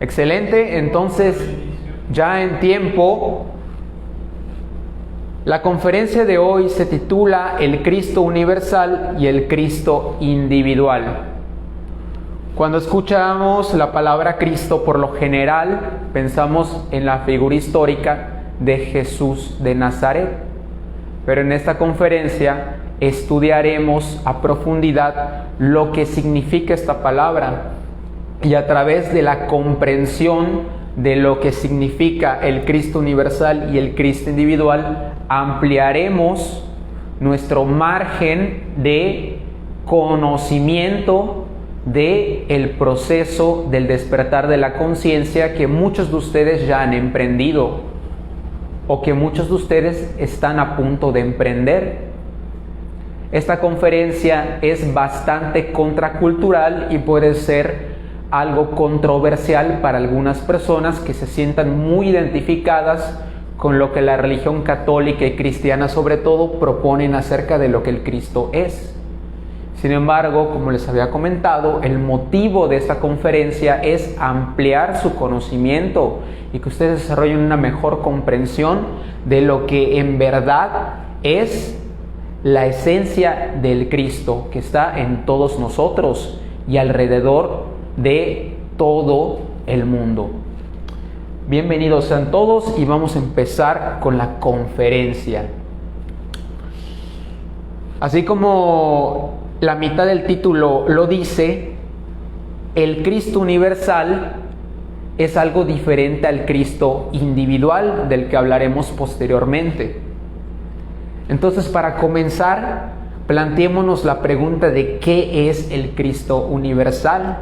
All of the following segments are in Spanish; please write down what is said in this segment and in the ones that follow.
Excelente, entonces ya en tiempo, la conferencia de hoy se titula El Cristo Universal y el Cristo Individual. Cuando escuchamos la palabra Cristo, por lo general pensamos en la figura histórica de Jesús de Nazaret, pero en esta conferencia estudiaremos a profundidad lo que significa esta palabra y a través de la comprensión de lo que significa el Cristo universal y el Cristo individual, ampliaremos nuestro margen de conocimiento del proceso del despertar de la conciencia que muchos de ustedes ya han emprendido o que muchos de ustedes están a punto de emprender. Esta conferencia es bastante contracultural y puede ser algo controversial para algunas personas que se sientan muy identificadas con lo que la religión católica y cristiana sobre todo proponen acerca de lo que el Cristo es. Sin embargo, como les había comentado, el motivo de esta conferencia es ampliar su conocimiento y que ustedes desarrollen una mejor comprensión de lo que en verdad es la esencia del Cristo que está en todos nosotros y alrededor de todo el mundo. Bienvenidos sean todos y vamos a empezar con la conferencia. Así como la mitad del título lo dice, el Cristo universal es algo diferente al Cristo individual del que hablaremos posteriormente. Entonces, para comenzar, planteémonos la pregunta de ¿qué es el Cristo universal?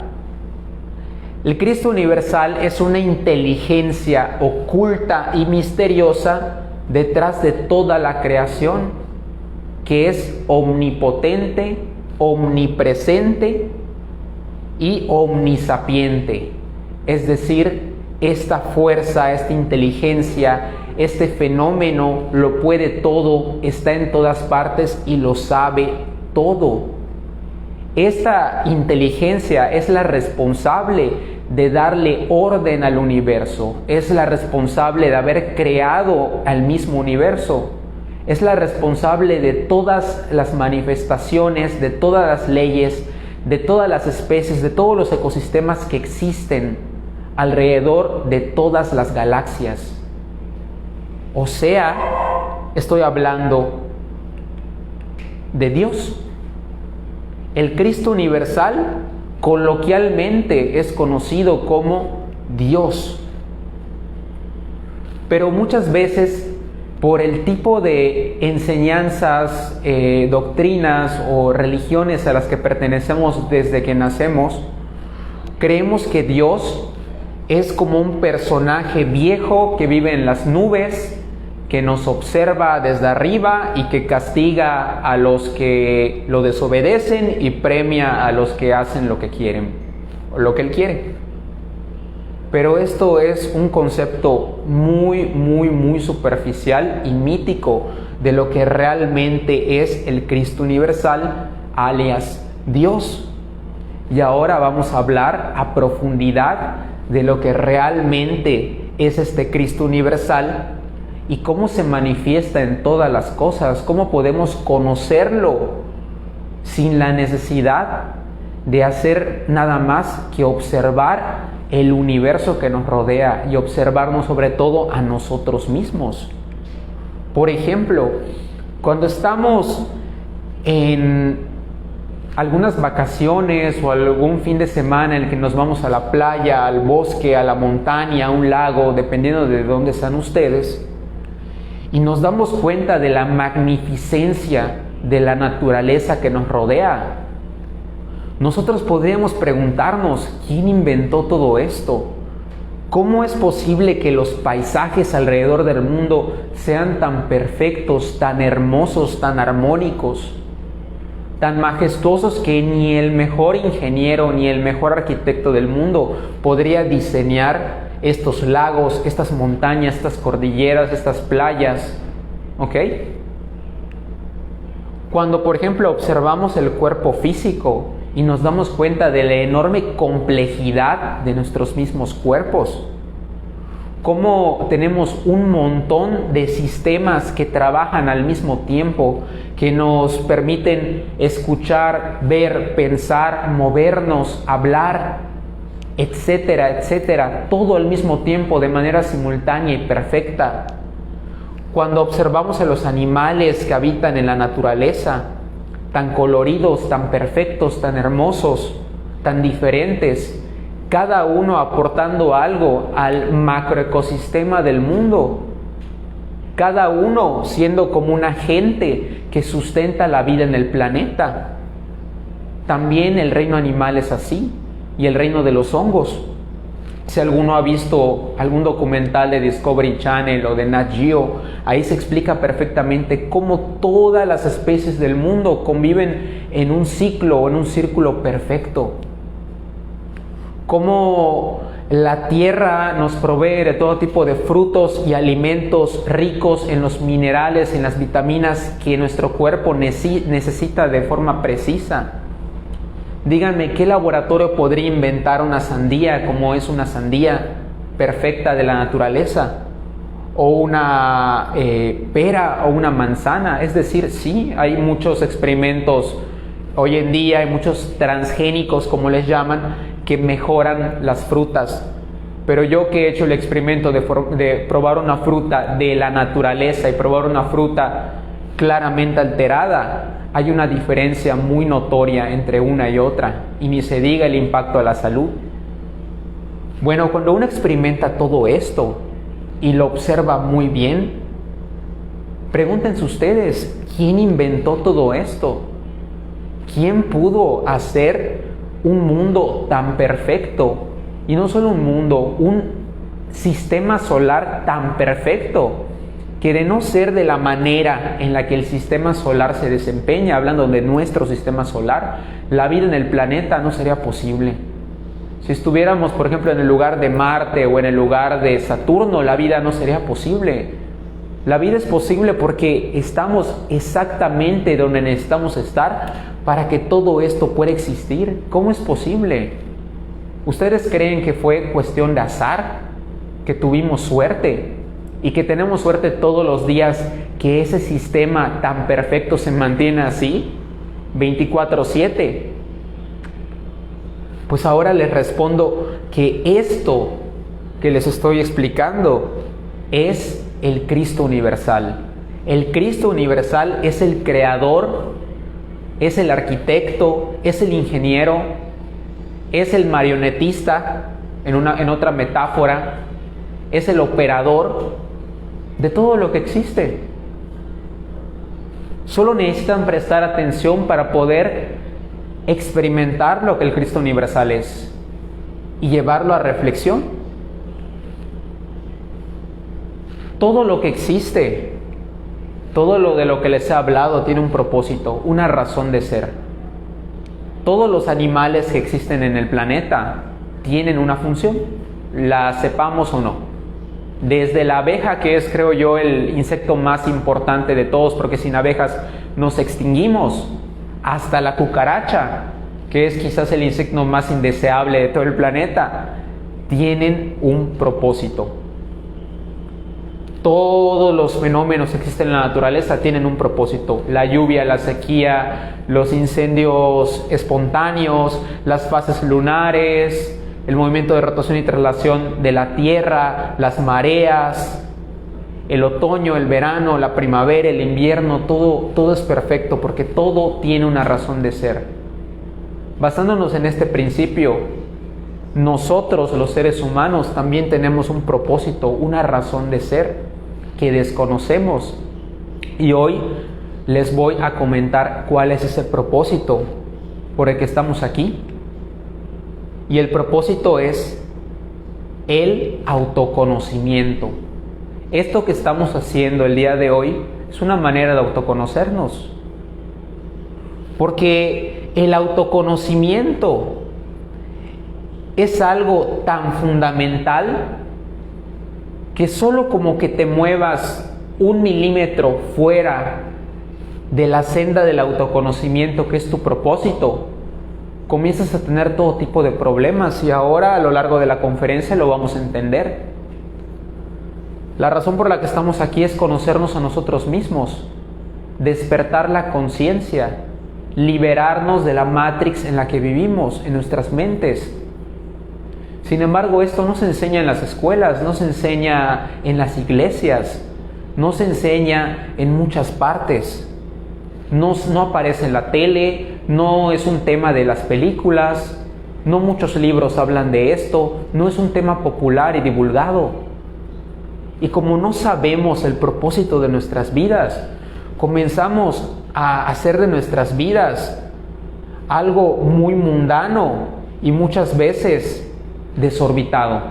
El Cristo universal es una inteligencia oculta y misteriosa detrás de toda la creación, que es omnipotente, omnipresente y omnisapiente. Es decir, esta fuerza, esta inteligencia, este fenómeno lo puede todo, está en todas partes y lo sabe todo. Esta inteligencia es la responsable de darle orden al universo, es la responsable de haber creado al mismo universo, es la responsable de todas las manifestaciones, de todas las leyes, de todas las especies, de todos los ecosistemas que existen alrededor de todas las galaxias. O sea, estoy hablando de Dios. El Cristo universal coloquialmente es conocido como Dios. Pero muchas veces, por el tipo de enseñanzas, doctrinas o religiones a las que pertenecemos desde que nacemos, creemos que Dios es como un personaje viejo que vive en las nubes, que nos observa desde arriba y que castiga a los que lo desobedecen y premia a los que hacen lo que quieren, o lo que Él quiere. Pero esto es un concepto muy superficial y mítico de lo que realmente es el Cristo universal, alias Dios. Y ahora vamos a hablar a profundidad de lo que realmente es este Cristo universal y cómo se manifiesta en todas las cosas, cómo podemos conocerlo sin la necesidad de hacer nada más que observar el universo que nos rodea y observarnos sobre todo a nosotros mismos. Por ejemplo, cuando estamos en algunas vacaciones o algún fin de semana en el que nos vamos a la playa, al bosque, a la montaña, a un lago, dependiendo de dónde están ustedes, y nos damos cuenta de la magnificencia de la naturaleza que nos rodea, nosotros podríamos preguntarnos, ¿quién inventó todo esto? ¿Cómo es posible que los paisajes alrededor del mundo sean tan perfectos, tan hermosos, tan armónicos, tan majestuosos que ni el mejor ingeniero ni el mejor arquitecto del mundo podría diseñar estos lagos, estas montañas, estas cordilleras, estas playas? ¿Ok? Cuando, por ejemplo, observamos el cuerpo físico y nos damos cuenta de la enorme complejidad de nuestros mismos cuerpos. Cómo tenemos un montón de sistemas que trabajan al mismo tiempo, que nos permiten escuchar, ver, pensar, movernos, hablar, etcétera, etcétera, todo al mismo tiempo de manera simultánea y perfecta. Cuando observamos a los animales que habitan en la naturaleza, tan coloridos, tan perfectos, tan hermosos, tan diferentes, cada uno aportando algo al macroecosistema del mundo, cada uno siendo como un agente que sustenta la vida en el planeta. También el reino animal es así, y el reino de los hongos. Si alguno ha visto algún documental de Discovery Channel o de Nat Geo, ahí se explica perfectamente cómo todas las especies del mundo conviven en un ciclo o en un círculo perfecto. Cómo la tierra nos provee de todo tipo de frutos y alimentos ricos en los minerales, en las vitaminas que nuestro cuerpo necesita de forma precisa. Díganme, ¿qué laboratorio podría inventar una sandía como es una sandía perfecta de la naturaleza? O una pera o una manzana. Es decir, sí, hay muchos experimentos hoy en día, hay muchos transgénicos, como les llaman, que mejoran las frutas. Pero yo que he hecho el experimento de probar una fruta de la naturaleza y probar una fruta claramente alterada, hay una diferencia muy notoria entre una y otra, y ni se diga el impacto a la salud. Bueno, cuando uno experimenta todo esto y lo observa muy bien, pregúntense ustedes, ¿quién inventó todo esto? ¿Quién pudo hacer un mundo tan perfecto? Y no solo un mundo, un sistema solar tan perfecto, que de no ser de la manera en la que el sistema solar se desempeña, hablando de nuestro sistema solar, la vida en el planeta no sería posible. Si estuviéramos, por ejemplo, en el lugar de Marte o en el lugar de Saturno, la vida no sería posible. La vida es posible porque estamos exactamente donde necesitamos estar para que todo esto pueda existir. ¿Cómo es posible? ¿Ustedes creen que fue cuestión de azar? ¿Que tuvimos suerte? ¿Y que tenemos suerte todos los días que ese sistema tan perfecto se mantiene así? 24/7. Pues ahora les respondo que esto que les estoy explicando es el Cristo universal. El Cristo universal es el creador, es el arquitecto, es el ingeniero, es el marionetista, en otra metáfora, es el operador de todo lo que existe. Solo necesitan prestar atención para poder experimentar lo que el Cristo universal es y llevarlo a reflexión. Todo lo que existe, todo lo de lo que les he hablado tiene un propósito, una razón de ser. Todos los animales que existen en el planeta tienen una función, la sepamos o no. Desde la abeja, que es, creo yo, el insecto más importante de todos, porque sin abejas nos extinguimos, hasta la cucaracha, que es quizás el insecto más indeseable de todo el planeta, tienen un propósito. Todos los fenómenos que existen en la naturaleza tienen un propósito. La lluvia, la sequía, los incendios espontáneos, las fases lunares, el movimiento de rotación y traslación de la Tierra, las mareas, el otoño, el verano, la primavera, el invierno, todo es perfecto porque todo tiene una razón de ser. Basándonos en este principio, nosotros los seres humanos también tenemos un propósito, una razón de ser que desconocemos. Y hoy les voy a comentar cuál es ese propósito por el que estamos aquí. Y el propósito es el autoconocimiento. Esto que estamos haciendo el día de hoy es una manera de autoconocernos. Porque el autoconocimiento es algo tan fundamental que solo como que te muevas 1 milímetro fuera de la senda del autoconocimiento, que es tu propósito, comienzas a tener todo tipo de problemas y ahora a lo largo de la conferencia lo vamos a entender. La razón por la que estamos aquí es conocernos a nosotros mismos, despertar la conciencia, liberarnos de la matrix en la que vivimos, en nuestras mentes. Sin embargo, esto no se enseña en las escuelas, no se enseña en las iglesias, no se enseña en muchas partes. No aparece en la tele, no es un tema de las películas, no muchos libros hablan de esto, no es un tema popular y divulgado. Y como no sabemos el propósito de nuestras vidas, comenzamos a hacer de nuestras vidas algo muy mundano y muchas veces desorbitado.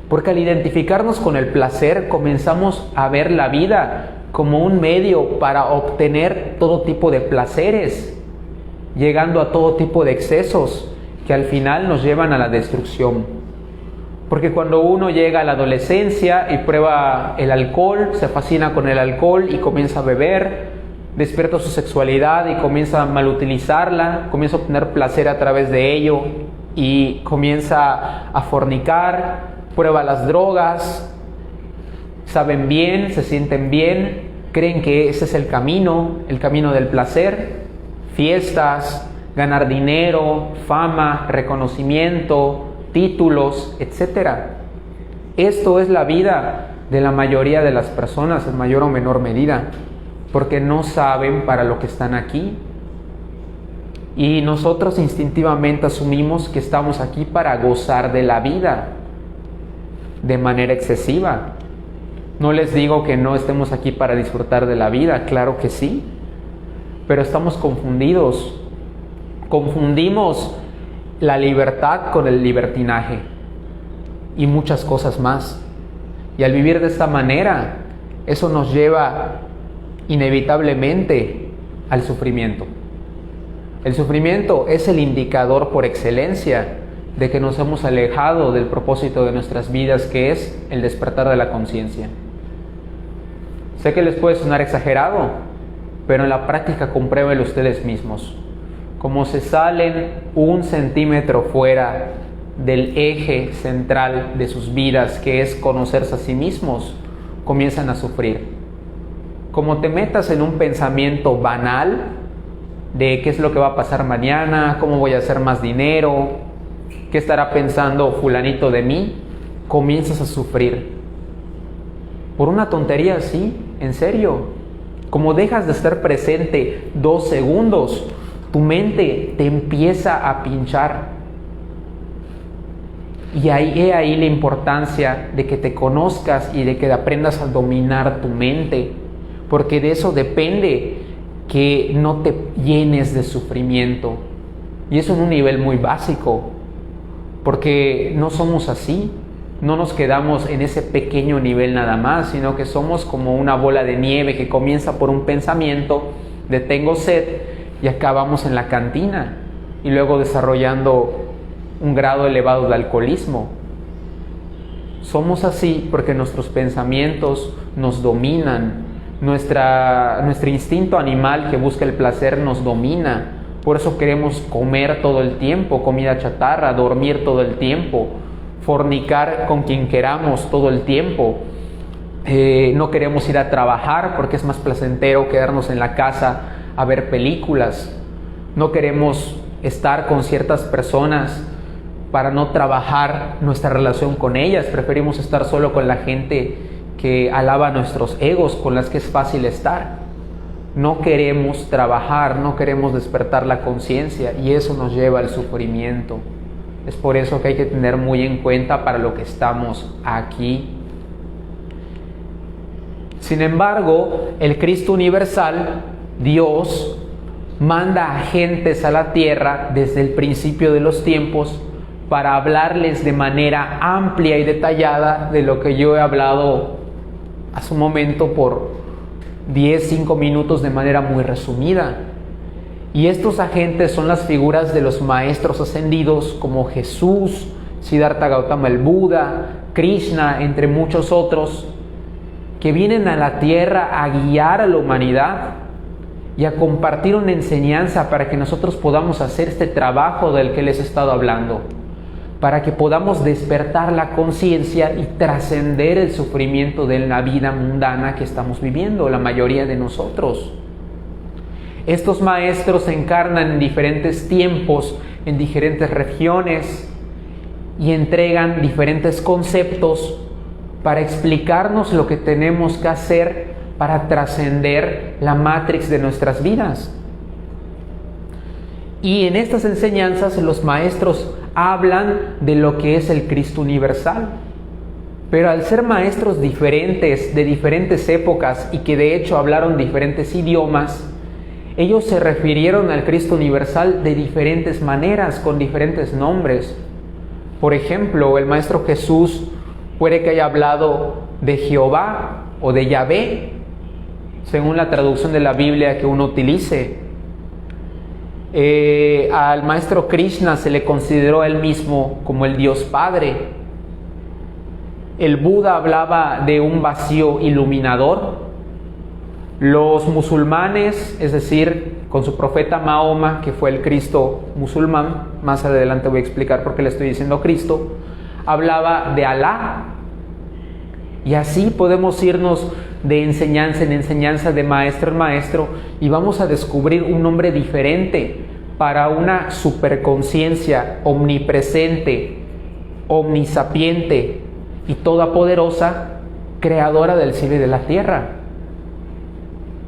Porque al identificarnos con el placer, comenzamos a ver la vida como un medio para obtener todo tipo de placeres, llegando a todo tipo de excesos que al final nos llevan a la destrucción. Porque cuando uno llega a la adolescencia y prueba el alcohol, se fascina con el alcohol y comienza a beber, despierta su sexualidad y comienza a malutilizarla, comienza a obtener placer a través de ello y comienza a fornicar, prueba las drogas, saben bien, se sienten bien, creen que ese es el camino del placer, fiestas, ganar dinero, fama, reconocimiento, títulos, etc. Esto es la vida de la mayoría de las personas en mayor o menor medida, porque no saben para lo que están aquí. Y nosotros instintivamente asumimos que estamos aquí para gozar de la vida de manera excesiva. No les digo que no estemos aquí para disfrutar de la vida, claro que sí, pero estamos confundidos. Confundimos la libertad con el libertinaje y muchas cosas más. Y al vivir de esta manera, eso nos lleva inevitablemente al sufrimiento. El sufrimiento es el indicador por excelencia de que nos hemos alejado del propósito de nuestras vidas, que es el despertar de la conciencia. Sé que les puede sonar exagerado, pero en la práctica compruébenlo ustedes mismos. Como se salen 1 centímetro fuera del eje central de sus vidas, que es conocerse a sí mismos, comienzan a sufrir. Como te metas en un pensamiento banal de qué es lo que va a pasar mañana, cómo voy a hacer más dinero, qué estará pensando fulanito de mí, comienzas a sufrir. Por una tontería así, en serio. Como dejas de estar presente 2 segundos, tu mente te empieza a pinchar. Y ahí la importancia de que te conozcas y de que aprendas a dominar tu mente, porque de eso depende que no te llenes de sufrimiento. Y eso en un nivel muy básico, porque no somos así, no nos quedamos en ese pequeño nivel nada más, sino que somos como una bola de nieve que comienza por un pensamiento de tengo sed y acabamos en la cantina y luego desarrollando un grado elevado de alcoholismo. Somos así porque nuestros pensamientos nos dominan. Nuestro instinto animal que busca el placer nos domina. Por eso queremos comer todo el tiempo, comida chatarra, dormir todo el tiempo, fornicar con quien queramos todo el tiempo. No queremos ir a trabajar porque es más placentero quedarnos en la casa a ver películas. No queremos estar con ciertas personas para no trabajar nuestra relación con ellas. Preferimos estar solo con la gente que alaba nuestros egos, con las que es fácil estar. No queremos trabajar, no queremos despertar la conciencia y eso nos lleva al sufrimiento. Es por eso que hay que tener muy en cuenta para lo que estamos aquí. Sin embargo, el Cristo universal, Dios, manda agentes a la tierra desde el principio de los tiempos para hablarles de manera amplia y detallada de lo que yo he hablado hace un momento por 5 minutos de manera muy resumida. Y estos agentes son las figuras de los maestros ascendidos como Jesús, Siddhartha Gautama el Buda, Krishna, entre muchos otros, que vienen a la tierra a guiar a la humanidad y a compartir una enseñanza para que nosotros podamos hacer este trabajo del que les he estado hablando, para que podamos despertar la conciencia y trascender el sufrimiento de la vida mundana que estamos viviendo, la mayoría de nosotros. Estos maestros se encarnan en diferentes tiempos, en diferentes regiones, y entregan diferentes conceptos para explicarnos lo que tenemos que hacer para trascender la matrix de nuestras vidas. Y en estas enseñanzas los maestros hablan de lo que es el Cristo universal. Pero al ser maestros diferentes, de diferentes épocas, y que de hecho hablaron diferentes idiomas, ellos se refirieron al Cristo universal de diferentes maneras, con diferentes nombres. Por ejemplo, el Maestro Jesús puede que haya hablado de Jehová o de Yahvé, según la traducción de la Biblia que uno utilice. Al Maestro Krishna se le consideró él mismo como el Dios Padre. El Buda hablaba de un vacío iluminador. Los musulmanes, es decir, con su profeta Mahoma, que fue el Cristo musulmán, más adelante voy a explicar por qué le estoy diciendo Cristo, hablaba de Alá. Y así podemos irnos de enseñanza en enseñanza, de maestro en maestro, y vamos a descubrir un nombre diferente para una superconciencia omnipresente, omnisapiente y todopoderosa, creadora del cielo y de la tierra,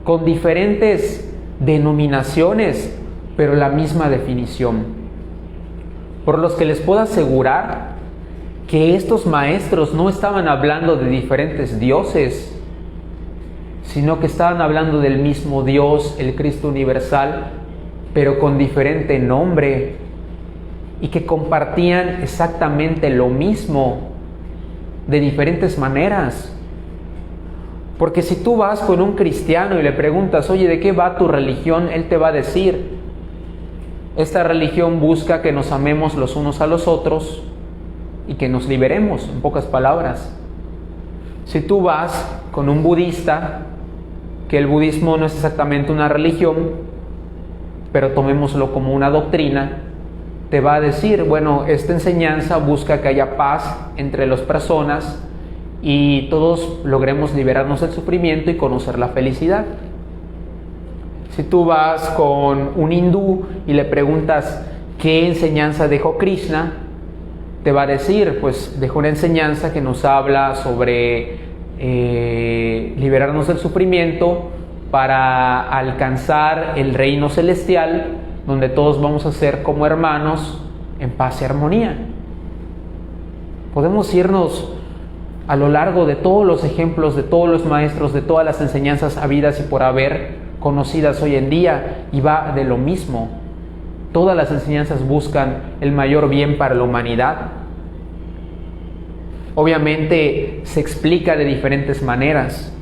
con diferentes denominaciones, pero la misma definición. Por los que les puedo asegurar que estos maestros no estaban hablando de diferentes dioses, sino que estaban hablando del mismo Dios, el Cristo universal, pero con diferente nombre, y que compartían exactamente lo mismo, de diferentes maneras. Porque si tú vas con un cristiano y le preguntas, oye, ¿de qué va tu religión?, él te va a decir, esta religión busca que nos amemos los unos a los otros y que nos liberemos, en pocas palabras. Si tú vas con un budista, que el budismo no es exactamente una religión, pero tomémoslo como una doctrina, te va a decir, bueno, esta enseñanza busca que haya paz entre las personas y todos logremos liberarnos del sufrimiento y conocer la felicidad. Si tú vas con un hindú y le preguntas qué enseñanza dejó Krishna, te va a decir, pues dejó una enseñanza que nos habla sobre liberarnos del sufrimiento para alcanzar el reino celestial, donde todos vamos a ser como hermanos en paz y armonía. Podemos irnos a lo largo de todos los ejemplos, de todos los maestros, de todas las enseñanzas habidas y por haber conocidas hoy en día, y va de lo mismo. Todas las enseñanzas buscan el mayor bien para la humanidad. Obviamente se explica de diferentes maneras,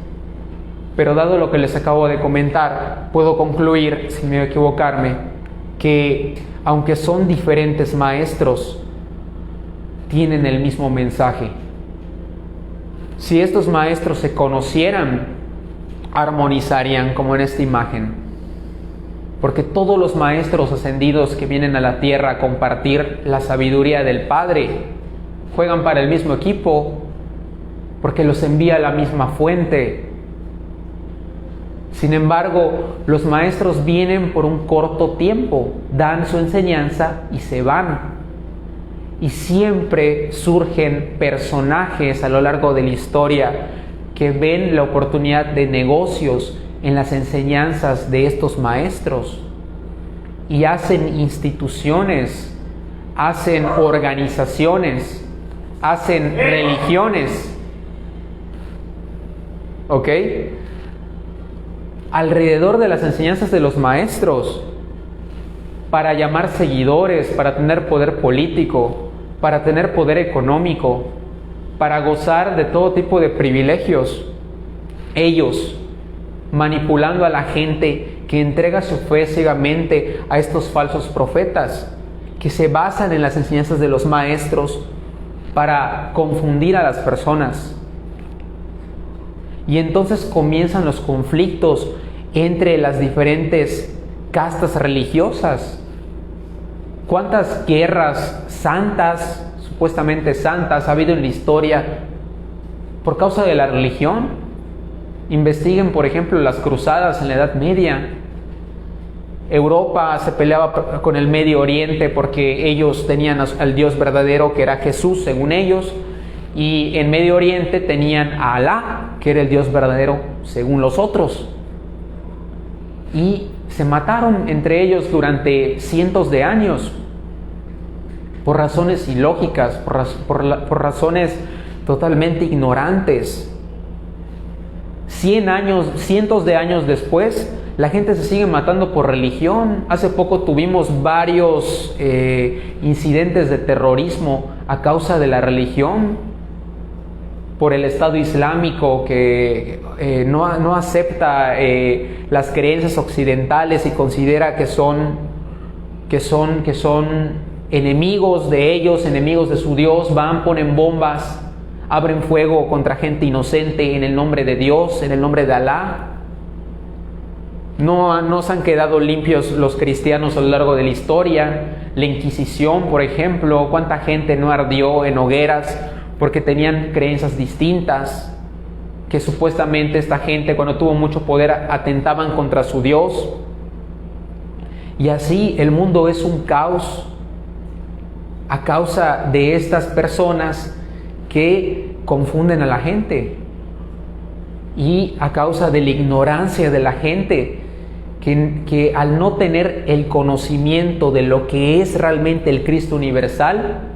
pero dado lo que les acabo de comentar, puedo concluir, sin miedo a equivocarme, que aunque son diferentes maestros, tienen el mismo mensaje. Si estos maestros se conocieran, armonizarían como en esta imagen. Porque todos los maestros ascendidos que vienen a la tierra a compartir la sabiduría del Padre juegan para el mismo equipo, porque los envía la misma fuente. Sin embargo, los maestros vienen por un corto tiempo, dan su enseñanza y se van. Y siempre surgen personajes a lo largo de la historia que ven la oportunidad de negocios en las enseñanzas de estos maestros y hacen instituciones, hacen organizaciones, hacen religiones, ¿ok?, alrededor de las enseñanzas de los maestros, para llamar seguidores, para tener poder político, para tener poder económico, para gozar de todo tipo de privilegios. Ellos, manipulando a la gente que entrega su fe ciegamente a estos falsos profetas, que se basan en las enseñanzas de los maestros para confundir a las personas. Y entonces comienzan los conflictos entre las diferentes castas religiosas. ¿Cuántas guerras santas, supuestamente santas, ha habido en la historia por causa de la religión? Investiguen, por ejemplo, las cruzadas en la Edad Media. Europa se peleaba con el Medio Oriente porque ellos tenían al Dios verdadero, que era Jesús, según ellos, y en Medio Oriente tenían a Alá, que era el Dios verdadero, según los otros. Y se mataron entre ellos durante cientos de años por razones ilógicas, por razones totalmente ignorantes. 100 años, cientos de años después, la gente se sigue matando por religión. Hace poco tuvimos varios incidentes de terrorismo a causa de la religión, por el Estado Islámico que no acepta las creencias occidentales y considera que son enemigos de ellos, enemigos de su Dios. Van, ponen bombas, abren fuego contra gente inocente en el nombre de Dios, en el nombre de Alá. No se han quedado limpios los cristianos a lo largo de la historia. La Inquisición, por ejemplo, cuánta gente no ardió en hogueras porque tenían creencias distintas, que supuestamente esta gente, cuando tuvo mucho poder, atentaban contra su Dios. Y así el mundo es un caos a causa de estas personas que confunden a la gente, y a causa de la ignorancia de la gente, que al no tener el conocimiento de lo que es realmente el Cristo universal,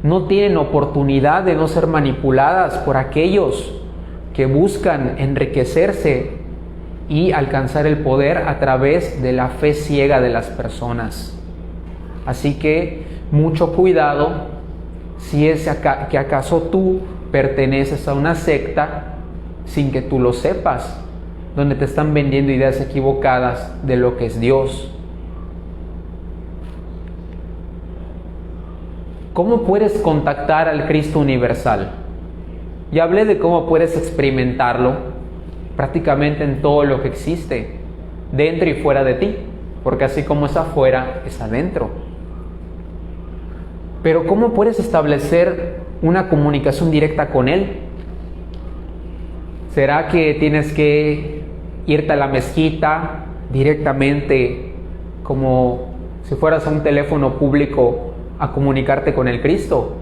no tienen oportunidad de no ser manipuladas por aquellos que buscan enriquecerse y alcanzar el poder a través de la fe ciega de las personas. Así que mucho cuidado si es que acaso tú perteneces a una secta sin que tú lo sepas, donde te están vendiendo ideas equivocadas de lo que es Dios. ¿Cómo puedes contactar al Cristo universal? Ya hablé de cómo puedes experimentarlo prácticamente en todo lo que existe, dentro y fuera de ti, porque así como es afuera, es adentro. Pero ¿cómo puedes establecer una comunicación directa con Él? ¿Será que tienes que irte a la mezquita directamente, como si fueras a un teléfono público, a comunicarte con el Cristo?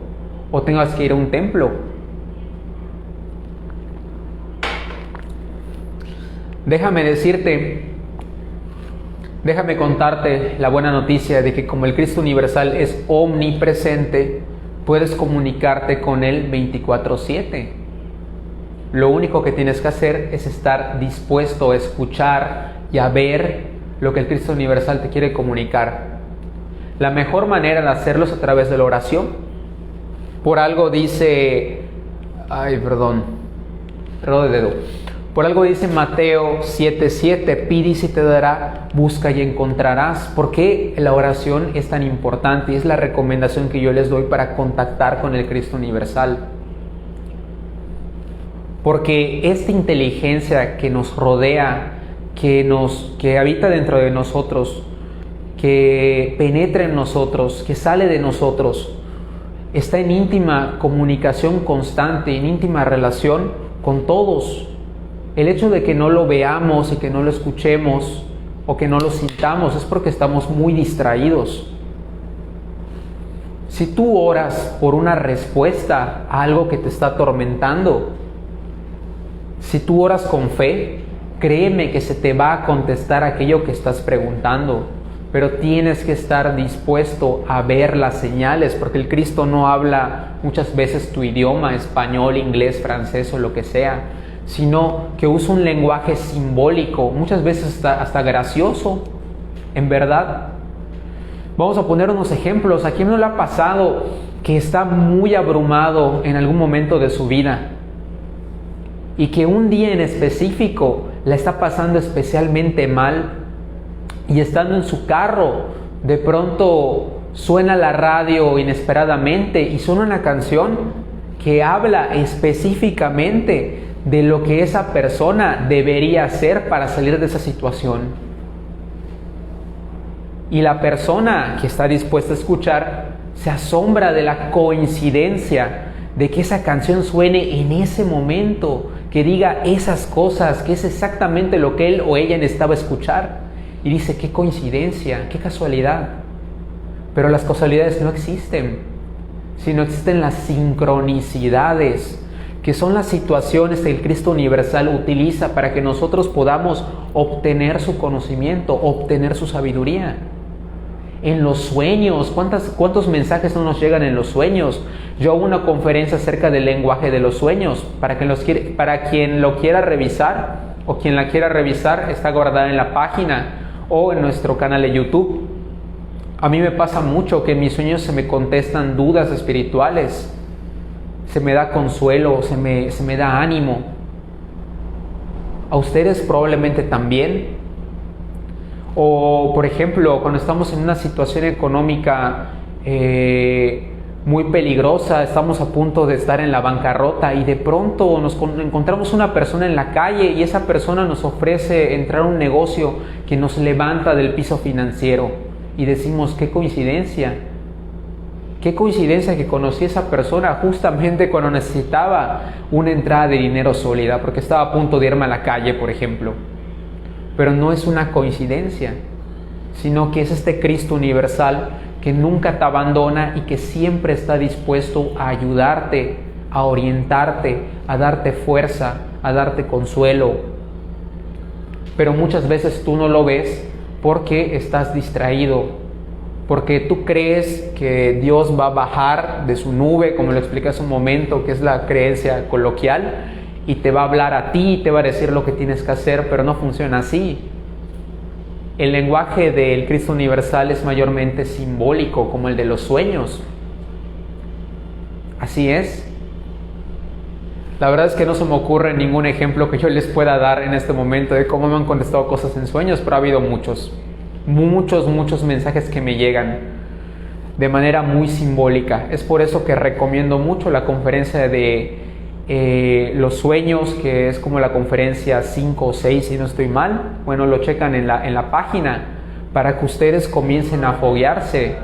¿O tengas que ir a un templo? Déjame contarte la buena noticia de que como el Cristo universal es omnipresente, puedes comunicarte con Él 24/7. Lo único que tienes que hacer es estar dispuesto a escuchar y a ver lo que el Cristo universal te quiere comunicar. La mejor manera de hacerlo es a través de la oración. Por algo dice, Por algo dice Mateo 7:7, pide y se te dará, busca y encontrarás. ¿Por qué la oración es tan importante? Y es la recomendación que yo les doy para contactar con el Cristo universal. Porque esta inteligencia que nos rodea, que habita dentro de nosotros, que penetra en nosotros, que sale de nosotros, está en íntima comunicación constante, en íntima relación con todos. El hecho de que no lo veamos y que no lo escuchemos o que no lo sintamos es porque estamos muy distraídos. Si tú oras por una respuesta a algo que te está atormentando, si tú oras con fe, créeme que se te va a contestar aquello que estás preguntando, pero tienes que estar dispuesto a ver las señales, porque el Cristo no habla muchas veces tu idioma, español, inglés, francés o lo que sea, sino que usa un lenguaje simbólico, muchas veces hasta gracioso, en verdad. Vamos a poner unos ejemplos. ¿A quién no le ha pasado que está muy abrumado en algún momento de su vida y que un día en específico la está pasando especialmente mal, y estando en su carro de pronto suena la radio inesperadamente y suena una canción que habla específicamente de lo que esa persona debería hacer para salir de esa situación. Y la persona que está dispuesta a escuchar se asombra de la coincidencia de que esa canción suene en ese momento, que diga esas cosas, que es exactamente lo que él o ella necesitaba escuchar. Y dice, qué coincidencia, qué casualidad. Pero las casualidades no existen, sino existen las sincronicidades, que son las situaciones que el Cristo universal utiliza para que nosotros podamos obtener su conocimiento, obtener su sabiduría. En los sueños, ¿cuántos mensajes no nos llegan en los sueños? Yo hago una conferencia acerca del lenguaje de los sueños. Para quien lo quiera revisar o quien la quiera revisar, está guardada en la página o en nuestro canal de YouTube. A mí me pasa mucho que en mis sueños se me contestan dudas espirituales, se me da consuelo, se me da ánimo. ¿A ustedes probablemente también? O, por ejemplo, cuando estamos en una situación económica muy peligrosa, estamos a punto de estar en la bancarrota y de pronto nos encontramos una persona en la calle y esa persona nos ofrece entrar a un negocio que nos levanta del piso financiero y decimos, qué coincidencia que conocí a esa persona justamente cuando necesitaba una entrada de dinero sólida porque estaba a punto de irme a la calle, por ejemplo. Pero no es una coincidencia, sino que es este Cristo universal que nunca te abandona y que siempre está dispuesto a ayudarte, a orientarte, a darte fuerza, a darte consuelo. Pero muchas veces tú no lo ves porque estás distraído, porque tú crees que Dios va a bajar de su nube, como lo expliqué hace un momento, que es la creencia coloquial, y te va a hablar a ti, te va a decir lo que tienes que hacer, pero no funciona así. El lenguaje del Cristo universal es mayormente simbólico, como el de los sueños. Así es. La verdad es que no se me ocurre ningún ejemplo que yo les pueda dar en este momento de cómo me han contestado cosas en sueños, pero ha habido muchos mensajes que me llegan de manera muy simbólica. Es por eso que recomiendo mucho la conferencia de los sueños, que es como la conferencia 5 o 6 si no estoy mal. Bueno, lo checan en la página para que ustedes comiencen a foguearse.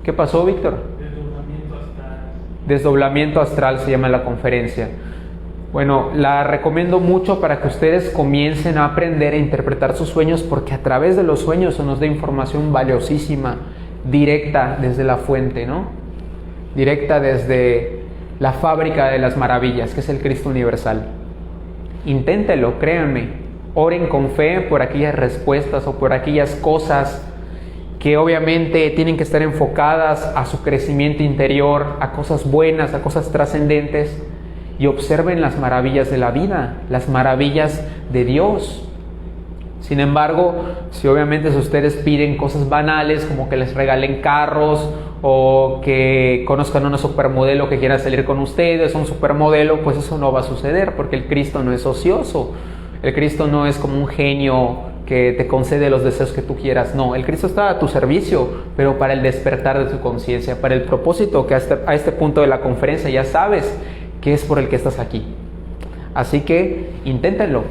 ¿Qué pasó, Víctor? Desdoblamiento astral. Desdoblamiento astral se llama la conferencia. Bueno, la recomiendo mucho para que ustedes comiencen a aprender a interpretar sus sueños, porque a través de los sueños se nos da información valiosísima, directa desde la fuente, ¿no? Directa desde la fábrica de las maravillas, que es el Cristo universal. Inténtelo, créanme. Oren con fe por aquellas respuestas o por aquellas cosas que obviamente tienen que estar enfocadas a su crecimiento interior, a cosas buenas, a cosas trascendentes, y observen las maravillas de la vida, las maravillas de Dios. Sin embargo, si obviamente ustedes piden cosas banales como que les regalen carros o que conozcan a una supermodelo que quiera salir con ustedes, un supermodelo, pues eso no va a suceder, porque el Cristo no es ocioso. El Cristo no es como un genio que te concede los deseos que tú quieras. No, el Cristo está a tu servicio, pero para el despertar de tu conciencia, para el propósito que a este punto de la conferencia ya sabes que es por el que estás aquí. Así que inténtenlo.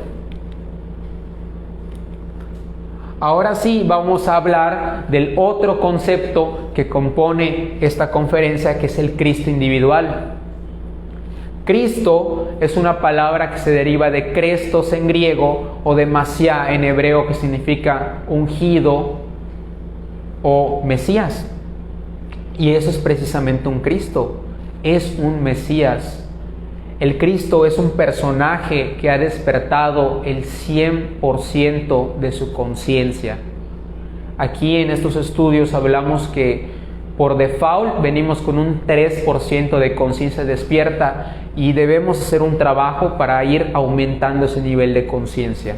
Ahora sí vamos a hablar del otro concepto que compone esta conferencia, que es el Cristo individual. Cristo es una palabra que se deriva de Crestos en griego o de Masía en hebreo, que significa ungido o Mesías. Y eso es precisamente un Cristo, es un Mesías. El Cristo es un personaje que ha despertado el 100% de su conciencia. Aquí en estos estudios hablamos que por default venimos con un 3% de conciencia despierta y debemos hacer un trabajo para ir aumentando ese nivel de conciencia.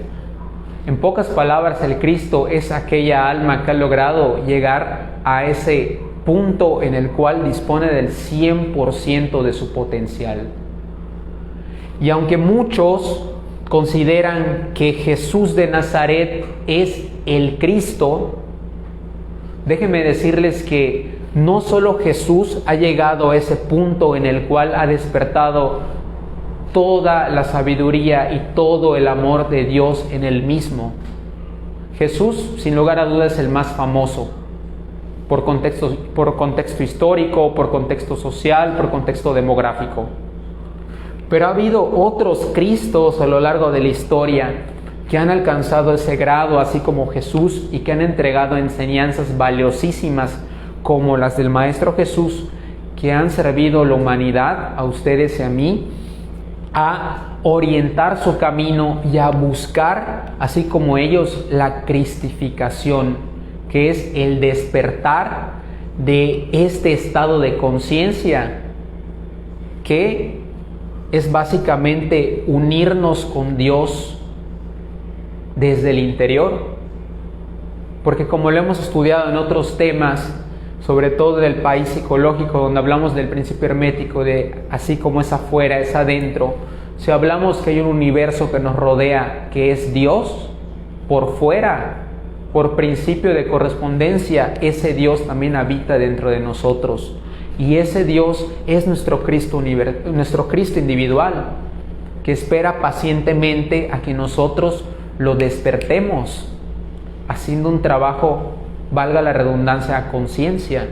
En pocas palabras, el Cristo es aquella alma que ha logrado llegar a ese punto en el cual dispone del 100% de su potencial. Y aunque muchos consideran que Jesús de Nazaret es el Cristo, déjenme decirles que no solo Jesús ha llegado a ese punto en el cual ha despertado toda la sabiduría y todo el amor de Dios en Él mismo. Jesús, sin lugar a dudas, es el más famoso por contexto histórico, por contexto social, por contexto demográfico. Pero ha habido otros Cristos a lo largo de la historia que han alcanzado ese grado, así como Jesús, y que han entregado enseñanzas valiosísimas como las del Maestro Jesús, que han servido a la humanidad, a ustedes y a mí, a orientar su camino y a buscar, así como ellos, la cristificación, que es el despertar de este estado de conciencia, que es básicamente unirnos con Dios desde el interior. Porque como lo hemos estudiado en otros temas, sobre todo del país psicológico, donde hablamos del principio hermético, de así como es afuera, es adentro. Si hablamos que hay un universo que nos rodea, que es Dios, por fuera, por principio de correspondencia, ese Dios también habita dentro de nosotros. Y ese Dios es nuestro Cristo individual, que espera pacientemente a que nosotros lo despertemos, haciendo un trabajo, valga la redundancia, a conciencia.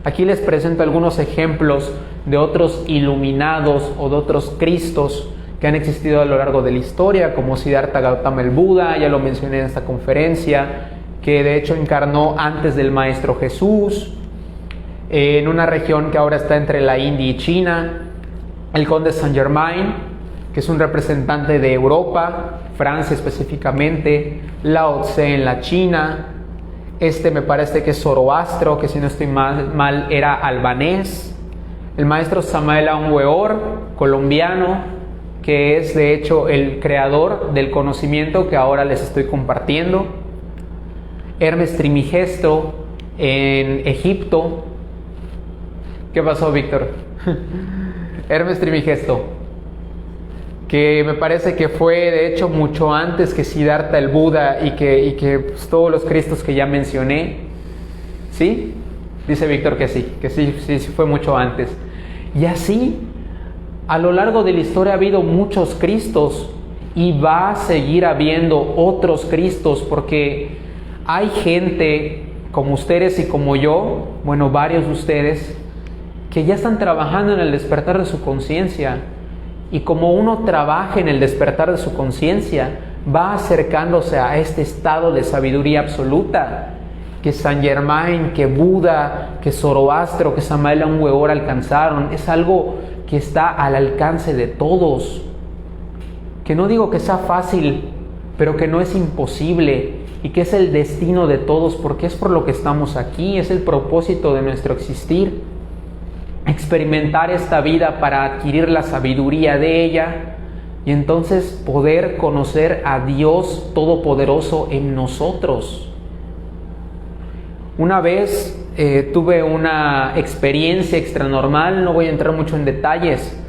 Aquí les presento algunos ejemplos de otros iluminados o de otros Cristos que han existido a lo largo de la historia, como Siddhartha Gautama el Buda, ya lo mencioné en esta conferencia, que de hecho encarnó antes del Maestro Jesús, en una región que ahora está entre la India y China. El conde Saint-Germain, que es un representante de Europa, Francia específicamente. Lao Tse en la China. Me parece que es Zoroastro, que si no estoy mal era albanés. El maestro Samael Aun Weor, colombiano, que es de hecho el creador del conocimiento que ahora les estoy compartiendo. Hermes Trismegisto en Egipto. ¿Qué pasó, Víctor? Hermes Trismegisto, que me parece que fue de hecho mucho antes que Siddhartha el Buda y que pues, todos los Cristos que ya mencioné. ¿Sí? Dice Víctor que sí fue mucho antes. Y así, a lo largo de la historia ha habido muchos Cristos y va a seguir habiendo otros Cristos, porque hay gente como ustedes y como yo, bueno, varios de ustedes, que ya están trabajando en el despertar de su conciencia. Y como uno trabaja en el despertar de su conciencia, va acercándose a este estado de sabiduría absoluta que Saint Germain, que Buda, que Zoroastro, que Samael Aun Weor alcanzaron. Es algo que está al alcance de todos. Que no digo que sea fácil, pero que no es imposible y que es el destino de todos, porque es por lo que estamos aquí, es el propósito de nuestro existir. Experimentar esta vida para adquirir la sabiduría de ella y entonces poder conocer a Dios Todopoderoso en nosotros. Una vez tuve una experiencia extranormal, no voy a entrar mucho en detalles,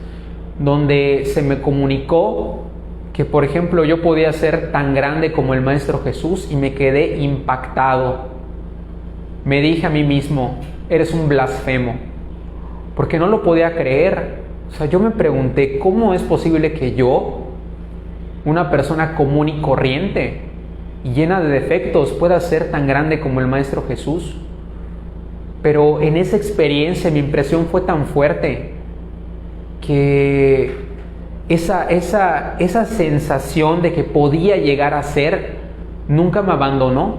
donde se me comunicó que, por ejemplo, yo podía ser tan grande como el Maestro Jesús, y me quedé impactado. Me dije a mí mismo, eres un blasfemo, porque no lo podía creer. O sea, yo me pregunté, ¿cómo es posible que yo, una persona común y corriente y llena de defectos, pueda ser tan grande como el Maestro Jesús? Pero en esa experiencia mi impresión fue tan fuerte que esa sensación de que podía llegar a ser nunca me abandonó.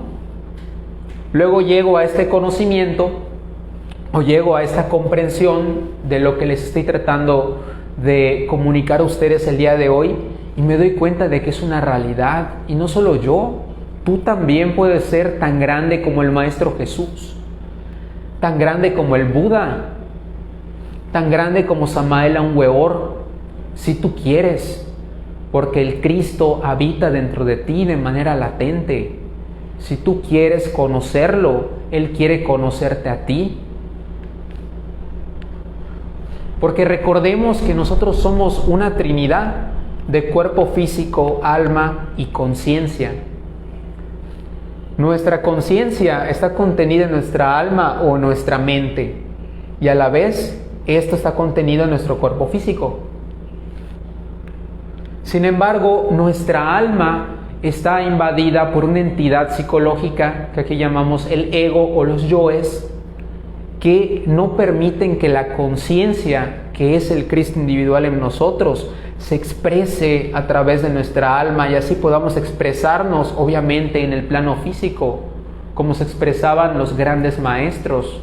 Luego llego a este conocimiento, o llego a esta comprensión de lo que les estoy tratando de comunicar a ustedes el día de hoy, y me doy cuenta de que es una realidad. Y no solo yo, tú también puedes ser tan grande como el Maestro Jesús, tan grande como el Buda, tan grande como Samael Aun Weor, si tú quieres, porque el Cristo habita dentro de ti de manera latente. Si tú quieres conocerlo, Él quiere conocerte a ti. Porque recordemos que nosotros somos una trinidad de cuerpo físico, alma y conciencia. Nuestra conciencia está contenida en nuestra alma o nuestra mente, y a la vez esto está contenido en nuestro cuerpo físico. Sin embargo, nuestra alma está invadida por una entidad psicológica que aquí llamamos el ego o los yoes, que no permiten que la conciencia, que es el Cristo individual en nosotros, se exprese a través de nuestra alma y así podamos expresarnos, obviamente, en el plano físico, como se expresaban los grandes maestros,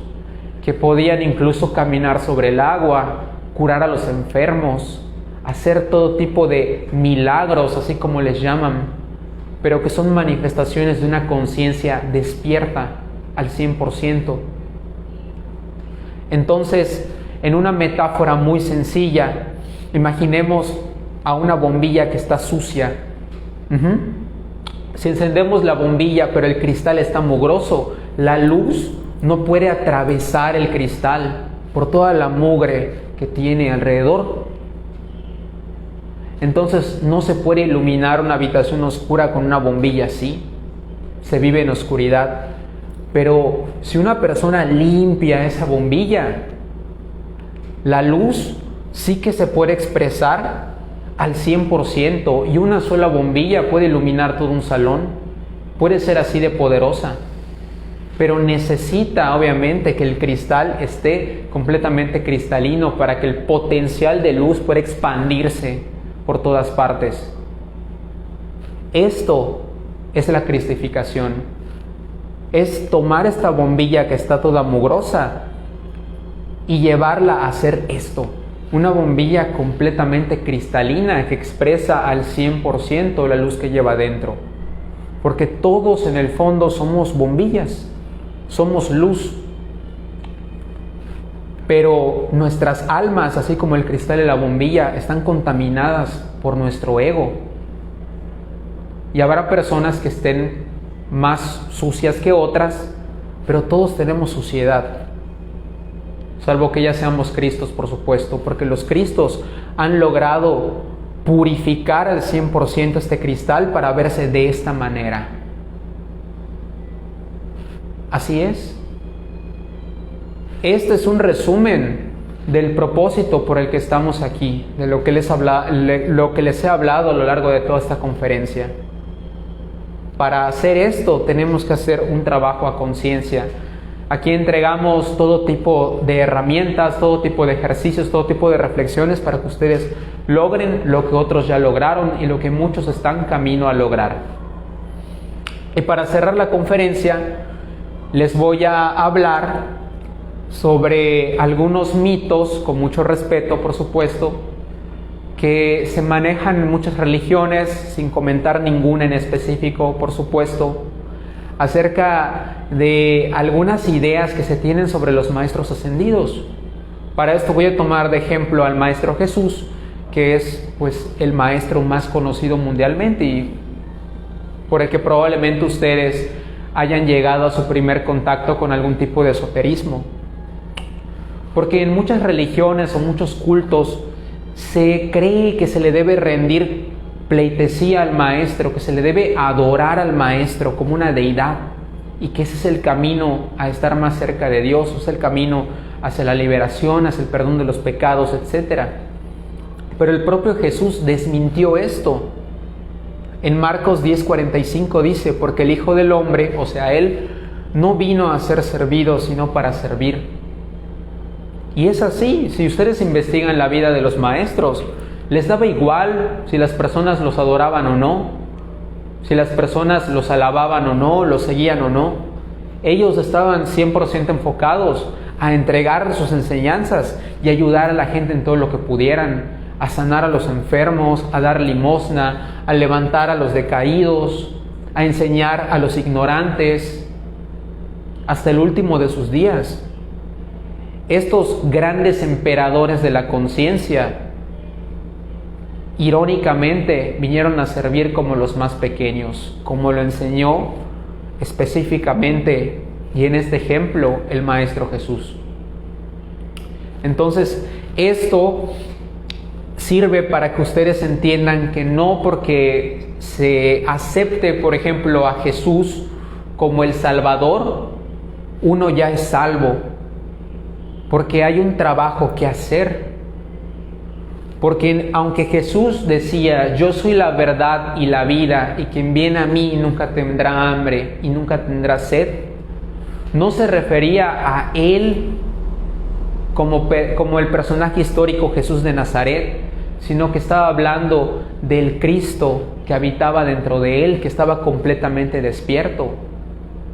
que podían incluso caminar sobre el agua, curar a los enfermos, hacer todo tipo de milagros, así como les llaman, pero que son manifestaciones de una conciencia despierta al 100%. Entonces, en una metáfora muy sencilla, imaginemos a una bombilla que está sucia. Si encendemos la bombilla, pero el cristal está mugroso, la luz no puede atravesar el cristal por toda la mugre que tiene alrededor. Entonces no se puede iluminar una habitación oscura con una bombilla así. Se vive en oscuridad. Pero si una persona limpia esa bombilla, la luz sí que se puede expresar al 100% y una sola bombilla puede iluminar todo un salón. Puede ser así de poderosa. Pero necesita obviamente que el cristal esté completamente cristalino para que el potencial de luz pueda expandirse por todas partes. Esto es la cristificación. Es tomar esta bombilla que está toda mugrosa y llevarla a hacer esto. Una bombilla completamente cristalina que expresa al 100% la luz que lleva dentro. Porque todos en el fondo somos bombillas, somos luz. Pero nuestras almas, así como el cristal de la bombilla, están contaminadas por nuestro ego. Y habrá personas que estén más sucias que otras, pero todos tenemos suciedad. Salvo que ya seamos Cristos, por supuesto, porque los Cristos han logrado purificar al 100% este cristal para verse de esta manera. Así es. Este es un resumen del propósito por el que estamos aquí, de lo que les he hablado a lo largo de toda esta conferencia. Para hacer esto tenemos que hacer un trabajo a conciencia. Aquí entregamos todo tipo de herramientas, todo tipo de ejercicios, todo tipo de reflexiones para que ustedes logren lo que otros ya lograron y lo que muchos están camino a lograr. Y para cerrar la conferencia, les voy a hablar sobre algunos mitos, con mucho respeto por supuesto, que se manejan en muchas religiones, sin comentar ninguna en específico por supuesto, acerca de algunas ideas que se tienen sobre los maestros ascendidos. Para esto voy a tomar de ejemplo al Maestro Jesús, que es pues el maestro más conocido mundialmente y por el que probablemente ustedes hayan llegado a su primer contacto con algún tipo de esoterismo. Porque en muchas religiones o muchos cultos se cree que se le debe rendir pleitesía al maestro, que se le debe adorar al maestro como una deidad y que ese es el camino a estar más cerca de Dios, es el camino hacia la liberación, hacia el perdón de los pecados, etc. Pero el propio Jesús desmintió esto. En Marcos 10:45 dice, porque el Hijo del Hombre, o sea, Él, no vino a ser servido, sino para servir. Y es así, si ustedes investigan la vida de los maestros, les daba igual si las personas los adoraban o no, si las personas los alababan o no, los seguían o no. Ellos estaban 100% enfocados a entregar sus enseñanzas y ayudar a la gente en todo lo que pudieran, a sanar a los enfermos, a dar limosna, a levantar a los decaídos, a enseñar a los ignorantes, hasta el último de sus días. Estos grandes emperadores de la conciencia, irónicamente, vinieron a servir como los más pequeños, como lo enseñó específicamente y en este ejemplo el Maestro Jesús. Entonces, esto sirve para que ustedes entiendan que no porque se acepte, por ejemplo, a Jesús como el Salvador, uno ya es salvo, porque hay un trabajo que hacer. Porque aunque Jesús decía, yo soy la verdad y la vida, y quien viene a mí nunca tendrá hambre y nunca tendrá sed, no se refería a Él como el personaje histórico Jesús de Nazaret, sino que estaba hablando del Cristo que habitaba dentro de Él, que estaba completamente despierto,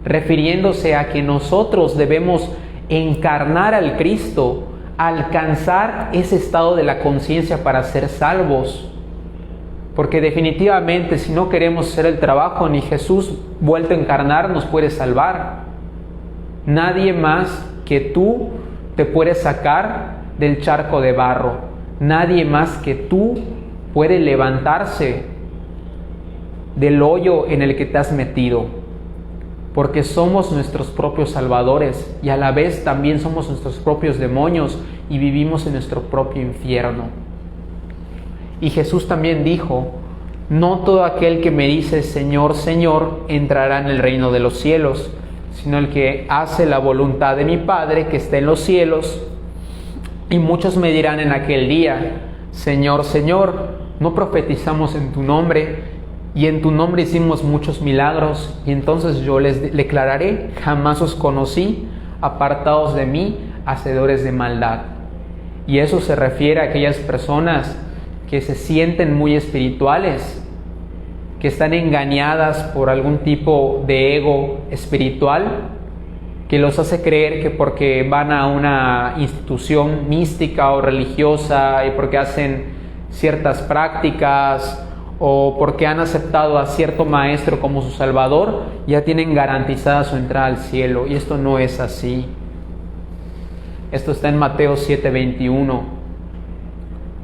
refiriéndose a que nosotros debemos encarnar al Cristo, alcanzar ese estado de la conciencia para ser salvos. Porque definitivamente si no queremos hacer el trabajo, ni Jesús vuelto a encarnar nos puede salvar. Nadie más que tú te puede sacar del charco de barro. Nadie más que tú puede levantarse del hoyo en el que te has metido. Porque somos nuestros propios salvadores y a la vez también somos nuestros propios demonios y vivimos en nuestro propio infierno. Y Jesús también dijo, no todo aquel que me dice Señor, Señor, entrará en el reino de los cielos, sino el que hace la voluntad de mi Padre que está en los cielos. Y muchos me dirán en aquel día, Señor, Señor, ¿no profetizamos en tu nombre? Y en tu nombre hicimos muchos milagros. Y entonces yo les declararé, jamás os conocí, apartados de mí, hacedores de maldad. Y eso se refiere a aquellas personas que se sienten muy espirituales, que están engañadas por algún tipo de ego espiritual, que los hace creer que porque van a una institución mística o religiosa y porque hacen ciertas prácticas o porque han aceptado a cierto maestro como su salvador, ya tienen garantizada su entrada al cielo. Y esto no es así. Esto está en Mateo 7:21.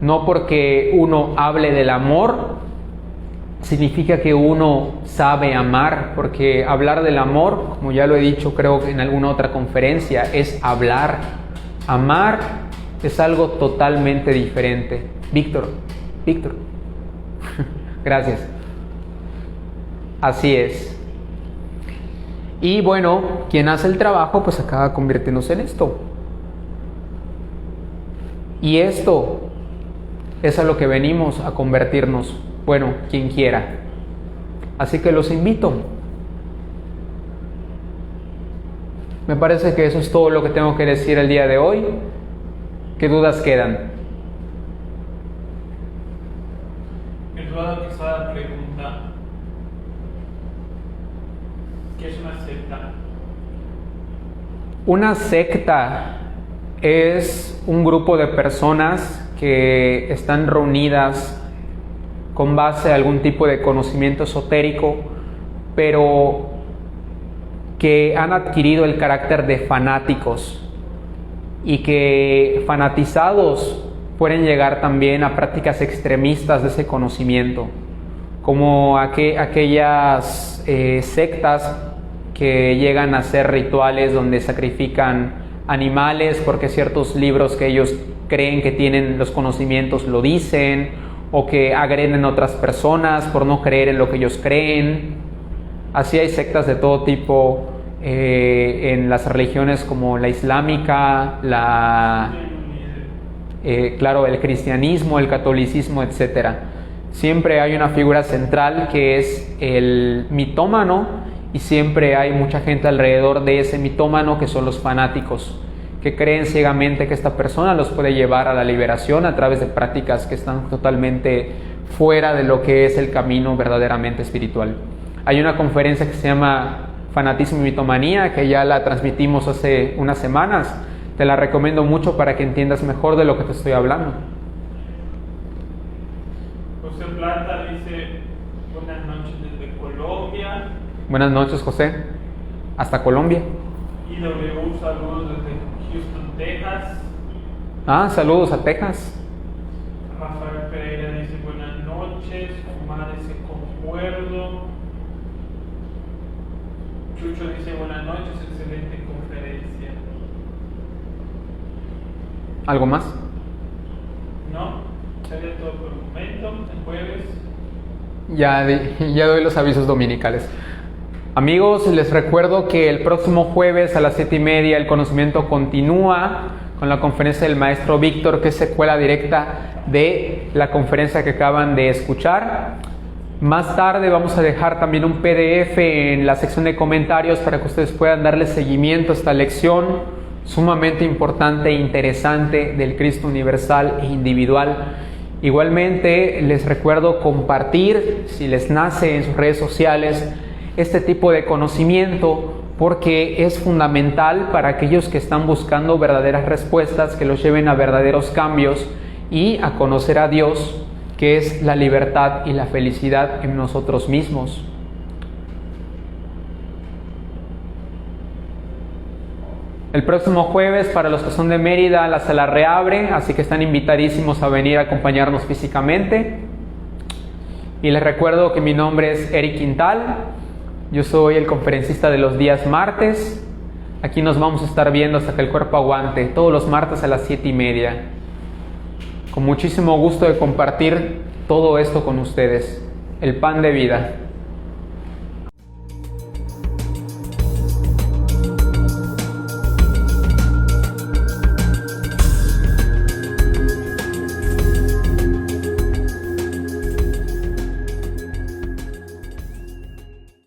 No porque uno hable del amor significa que uno sabe amar, porque hablar del amor, como ya lo he dicho creo que en alguna otra conferencia, es hablar. Amar es algo totalmente diferente. Víctor, gracias. Así es. Y bueno, quien hace el trabajo pues acaba convirtiéndose en esto. Y esto es a lo que venimos a convertirnos. Bueno, quien quiera. Así que los invito. Me parece que eso es todo lo que tengo que decir el día de hoy. ¿Qué dudas quedan? Me duda quizá la pregunta: ¿qué es una secta? Una secta es un grupo de personas que están reunidas con base a algún tipo de conocimiento esotérico, pero que han adquirido el carácter de fanáticos y que fanatizados pueden llegar también a prácticas extremistas de ese conocimiento, como aquellas sectas que llegan a hacer rituales donde sacrifican animales porque ciertos libros que ellos creen que tienen los conocimientos lo dicen, o que agreden a otras personas por no creer en lo que ellos creen. Así hay sectas de todo tipo en las religiones como la islámica, el cristianismo, el catolicismo, etc. Siempre hay una figura central que es el mitómano y siempre hay mucha gente alrededor de ese mitómano que son los fanáticos, que creen ciegamente que esta persona los puede llevar a la liberación a través de prácticas que están totalmente fuera de lo que es el camino verdaderamente espiritual. Hay una conferencia que se llama Fanatismo y Mitomanía, que ya la transmitimos hace unas semanas. Te la recomiendo mucho para que entiendas mejor de lo que te estoy hablando. José Plata dice: buenas noches desde Colombia. Buenas noches, José. Hasta Colombia. IW, saludos desde Houston, Texas. Saludos a Texas. Rafael Pereira dice: buenas noches. Omar dice: concuerdo. Chucho dice: buenas noches, excelente conferencia. ¿Algo más? No, sería todo por el momento. El jueves. Ya doy los avisos dominicales. Amigos, les recuerdo que el próximo jueves a las 7:30 el conocimiento continúa con la conferencia del maestro Víctor, que es secuela directa de la conferencia que acaban de escuchar. Más tarde vamos a dejar también un PDF en la sección de comentarios para que ustedes puedan darle seguimiento a esta lección sumamente importante e interesante del Cristo universal e individual. Igualmente les recuerdo compartir, si les nace en sus redes sociales, este tipo de conocimiento, porque es fundamental para aquellos que están buscando verdaderas respuestas que los lleven a verdaderos cambios y a conocer a Dios, que es la libertad y la felicidad en nosotros mismos. El próximo jueves, para los que son de Mérida, la sala reabre, así que están invitadísimos a venir a acompañarnos físicamente. Y les recuerdo que mi nombre es Eric Quintal. Yo soy el conferencista de los días martes. Aquí nos vamos a estar viendo hasta que el cuerpo aguante, todos los martes a las 7:30. Con muchísimo gusto de compartir todo esto con ustedes. El pan de vida.